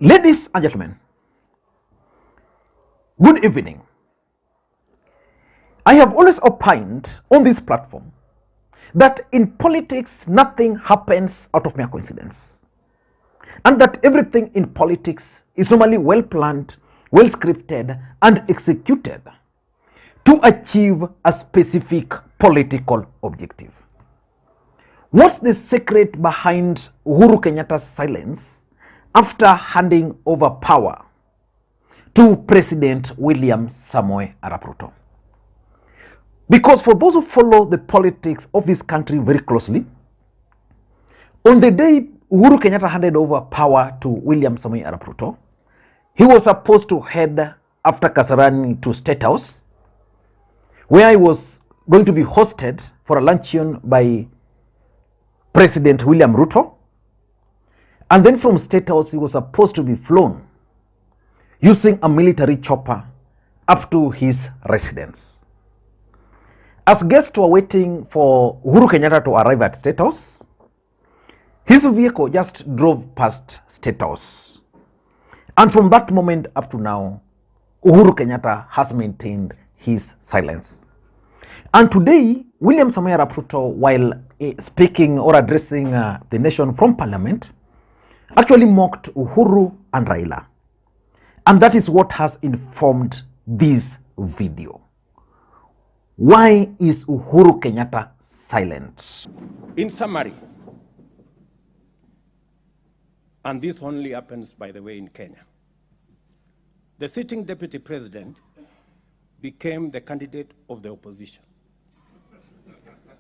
Ladies and gentlemen, good evening. I have always opined on this platform that in politics nothing happens out of mere coincidence, and that everything in politics is normally well planned, well scripted, and executed to achieve a specific political objective. What's the secret behind Uhuru Kenyatta's silence after handing over power to President William Samoei Arap Ruto? Because for those who follow the politics of this country very closely, on the day Uhuru Kenyatta handed over power to William Samoei Arap Ruto, he was supposed to head after Kasarani to State House, where he was going to be hosted for a luncheon by President William Ruto. And then from State House, he was supposed to be flown using a military chopper up to his residence. As guests were waiting for Uhuru Kenyatta to arrive at State House, his vehicle just drove past State House. And from that moment up to now, Uhuru Kenyatta has maintained his silence. And today, William Samoei Arap Ruto, while speaking or addressing the nation from Parliament, actually mocked Uhuru and Raila. And that is what has informed this video. Why is Uhuru Kenyatta silent? In summary, and this only happens, by the way, in Kenya, the sitting deputy president became the candidate of the opposition.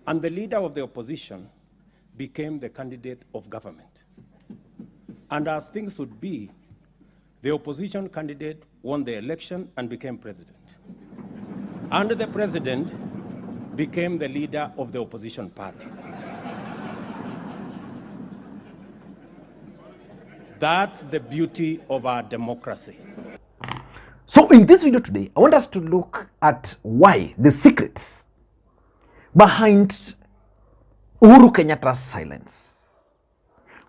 And the leader of the opposition became the candidate of government. And as things would be, the opposition candidate won the election and became president. And the president became the leader of the opposition party. That's the beauty of our democracy. So in this video today, I want us to look at why, the secrets behind Uhuru Kenyatta's silence.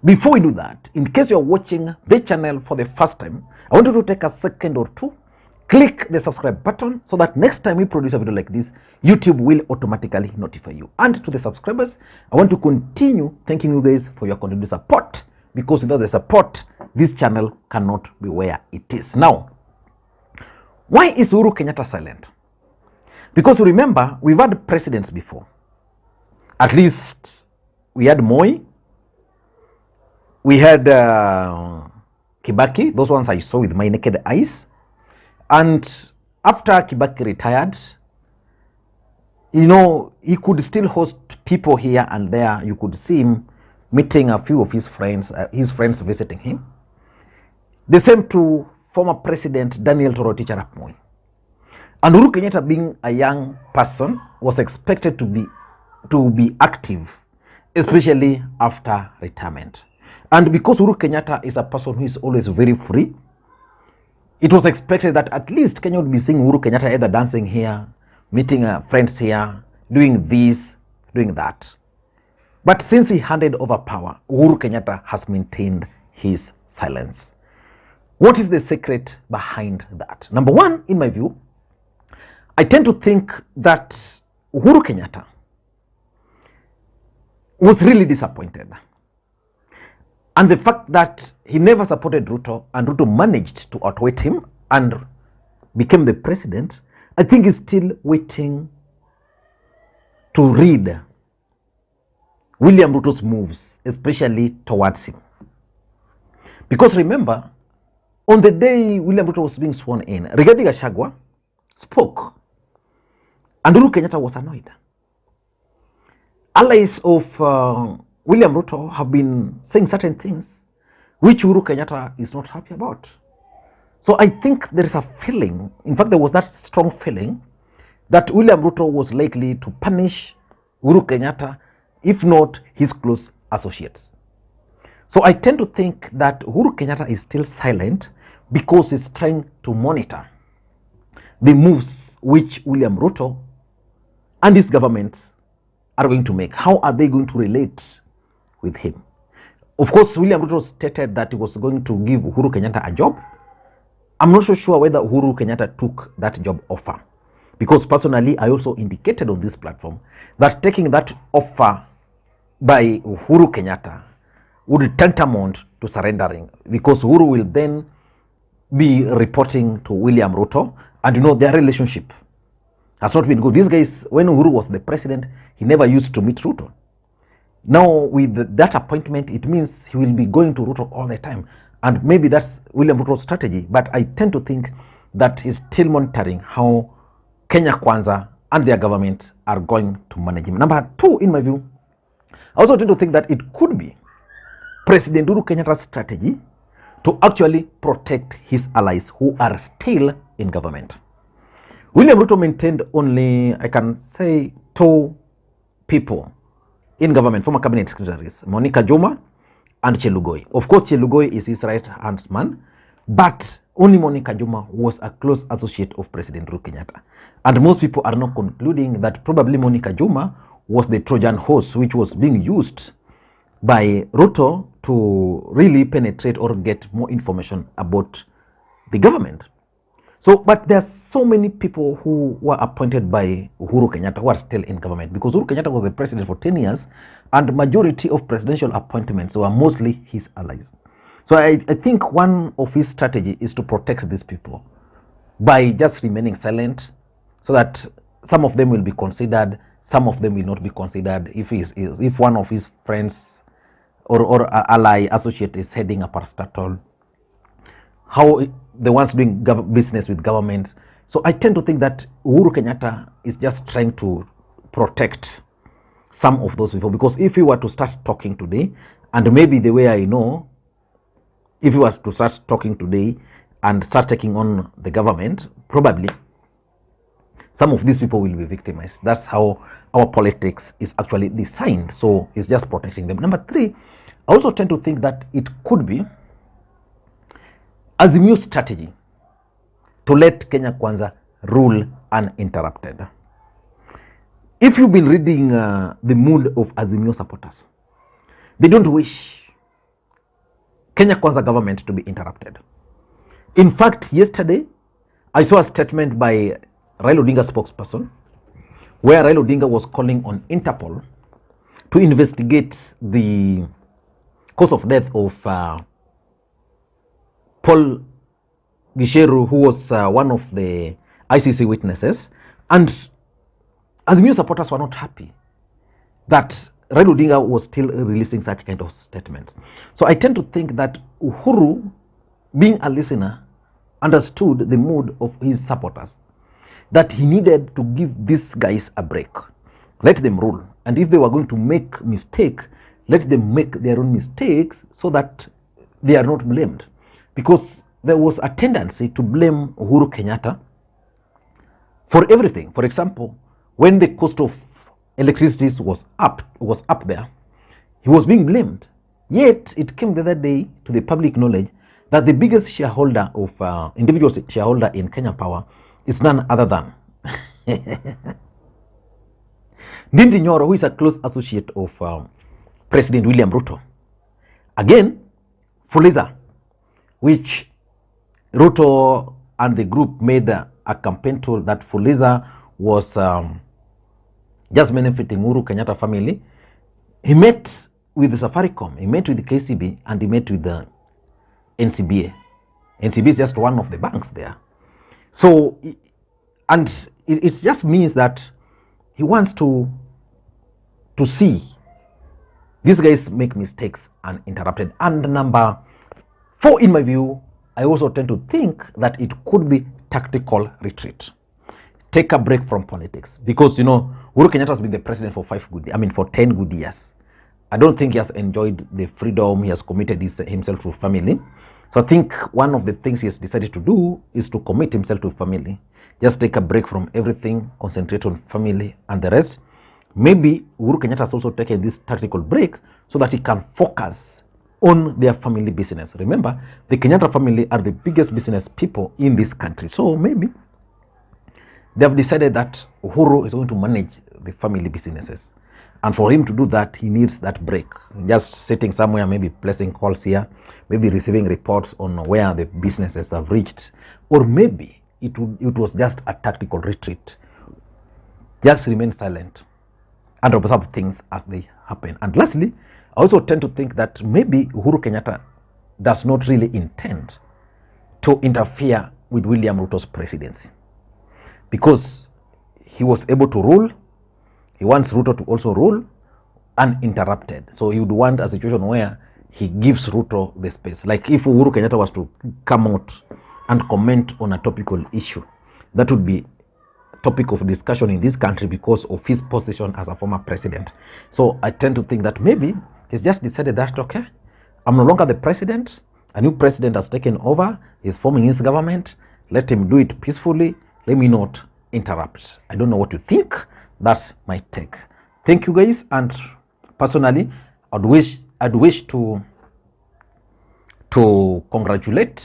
Before we do that, in case you're watching the channel for the first time, I want you to take a second or two, click the subscribe button so that next time we produce a video like this, YouTube will automatically notify you. And to the subscribers, I want to continue thanking you guys for your continued support, because without the support, this channel cannot be where it is. Now, why is Uhuru Kenyatta silent? Because remember, we've had presidents before. At least we had Moi, we had Kibaki, those ones I saw with my naked eyes. And after Kibaki retired, you know, he could still host people here and there. You could see him meeting a few of his friends visiting him. The same to former President Daniel Toroitich arap Moi. And Uhuru Kenyatta, being a young person, was expected to be active, especially after retirement. And because Uhuru Kenyatta is a person who is always very free, it was expected that at least Kenya would be seeing Uhuru Kenyatta either dancing here, meeting friends here, doing this, doing that. But since he handed over power, Uhuru Kenyatta has maintained his silence. What is the secret behind that? Number one, in my view, I tend to think that Uhuru Kenyatta was really disappointed. And the fact that he never supported Ruto and Ruto managed to outwit him and became the president, I think he's still waiting to read William Ruto's moves, especially towards him. Because remember, on the day William Ruto was being sworn in, Rigathi Gachagua spoke, and Uhuru Kenyatta was annoyed. Allies of William Ruto have been saying certain things which Uhuru Kenyatta is not happy about. So I think there is a feeling, in fact there was that strong feeling, that William Ruto was likely to punish Uhuru Kenyatta, if not his close associates. So I tend to think that Uhuru Kenyatta is still silent because he's trying to monitor the moves which William Ruto and his government are going to make. How are they going to relate with him? Of course, William Ruto stated that he was going to give Uhuru Kenyatta a job. I'm not so sure whether Uhuru Kenyatta took that job offer, because personally, I also indicated on this platform that taking that offer by Uhuru Kenyatta would tantamount to surrendering, because Uhuru will then be reporting to William Ruto, and their relationship has not been good. These guys, when Uhuru was the president, he never used to meet Ruto. Now with that appointment, it means he will be going to Ruto all the time, and maybe that's William Ruto's strategy, but I tend to think that he's still monitoring how Kenya Kwanza and their government are going to manage him. Number two, in my view, I also tend to think that it could be President Uhuru Kenyatta's strategy to actually protect his allies who are still in government. William Ruto maintained only, I can say, two people in government, former cabinet secretaries, Monica Juma and Chelugoi. Of course, Chelugoi is his right-hand man, but only Monica Juma was a close associate of President Uhuru Kenyatta. And most people are now concluding that probably Monica Juma was the Trojan horse which was being used by Ruto to really penetrate or get more information about the government. So, but there's so many people who were appointed by Uhuru Kenyatta who are still in government, because Uhuru Kenyatta was the president for 10 years and majority of presidential appointments were mostly his allies. So I think one of his strategy is to protect these people by just remaining silent, so that some of them will be considered, some of them will not be considered. If one of his friends or ally associate is heading a parastatal, how the ones doing business with government. So I tend to think that Uhuru Kenyatta is just trying to protect some of those people, because if he were to start talking today, and maybe the way I know, if he was to start talking today and start taking on the government, probably some of these people will be victimized. That's how our politics is actually designed. So it's just protecting them. Number three, I also tend to think that it could be Azimio's strategy to let Kenya Kwanza rule uninterrupted. If you've been reading the mood of Azimio supporters, they don't wish Kenya Kwanza government to be interrupted. In fact, yesterday, I saw a statement by Raila Odinga spokesperson, where Raila Odinga was calling on Interpol to investigate the cause of death of Paul Gisheru, who was one of the ICC witnesses. And Azimio supporters were not happy that Raila Odinga was still releasing such kind of statements. So I tend to think that Uhuru, being a listener, understood the mood of his supporters, that he needed to give these guys a break, let them rule, and if they were going to make mistake, let them make their own mistakes so that they are not blamed. Because there was a tendency to blame Uhuru Kenyatta for everything. For example, when the cost of electricity was up there, he was being blamed. Yet it came the other day to the public knowledge that the biggest shareholder of individual shareholder in Kenya Power is none other than Ndindi Nyoro, who is a close associate of President William Ruto. Again, Fuliza, which Ruto and the group made a campaign tool that Fuliza was just benefiting Uhuru Kenyatta family. He met with the Safaricom, he met with the KCB, and he met with the NCBA. NCBA is just one of the banks there. So, and it just means that he wants to see these guys make mistakes uninterrupted. And number four, in my view, I also tend to think that it could be tactical retreat. Take a break from politics, because Uhuru Kenyatta has been the president for 10 good years. I don't think he has enjoyed the freedom. He has committed himself to family. So I think one of the things he has decided to do is to commit himself to family. Just take a break from everything, concentrate on family and the rest. Maybe Uhuru Kenyatta has also taken this tactical break so that he can focus on their family business. Remember, the Kenyatta family are the biggest business people in this country. So maybe they have decided that Uhuru is going to manage the family businesses. And for him to do that, he needs that break. Just sitting somewhere, maybe placing calls here, maybe receiving reports on where the businesses have reached, or maybe it was just a tactical retreat. Just remain silent and observe things as they happen. And lastly, I also tend to think that maybe Uhuru Kenyatta does not really intend to interfere with William Ruto's presidency, because he was able to rule. He wants Ruto to also rule uninterrupted. So he would want a situation where he gives Ruto the space. Like if Uhuru Kenyatta was to come out and comment on a topical issue, that would be topic of discussion in this country because of his position as a former president. So I tend to think that maybe he's just decided that, okay, I'm no longer the president. A new president has taken over. He's forming his government. Let him do it peacefully. Let me not interrupt. I don't know what you think. That's my take. Thank you, guys. And personally, I'd wish to congratulate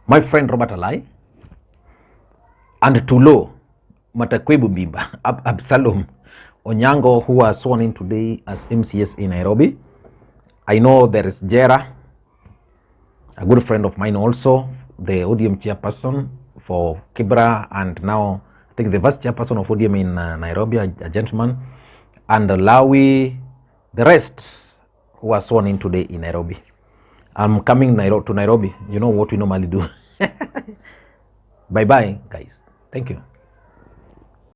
my friend Robert Alai and Tulo Matakwebu Bimba Absalom Onyango, who was sworn in today as MCS in Nairobi. I know there is Jera, a good friend of mine also, the ODM chairperson for Kibra, and now I think the vice chairperson of ODM in Nairobi, a gentleman, and Lawi, the rest who are sworn in today in Nairobi. I'm coming to Nairobi. You know what we normally do. Bye-bye, guys. Thank you.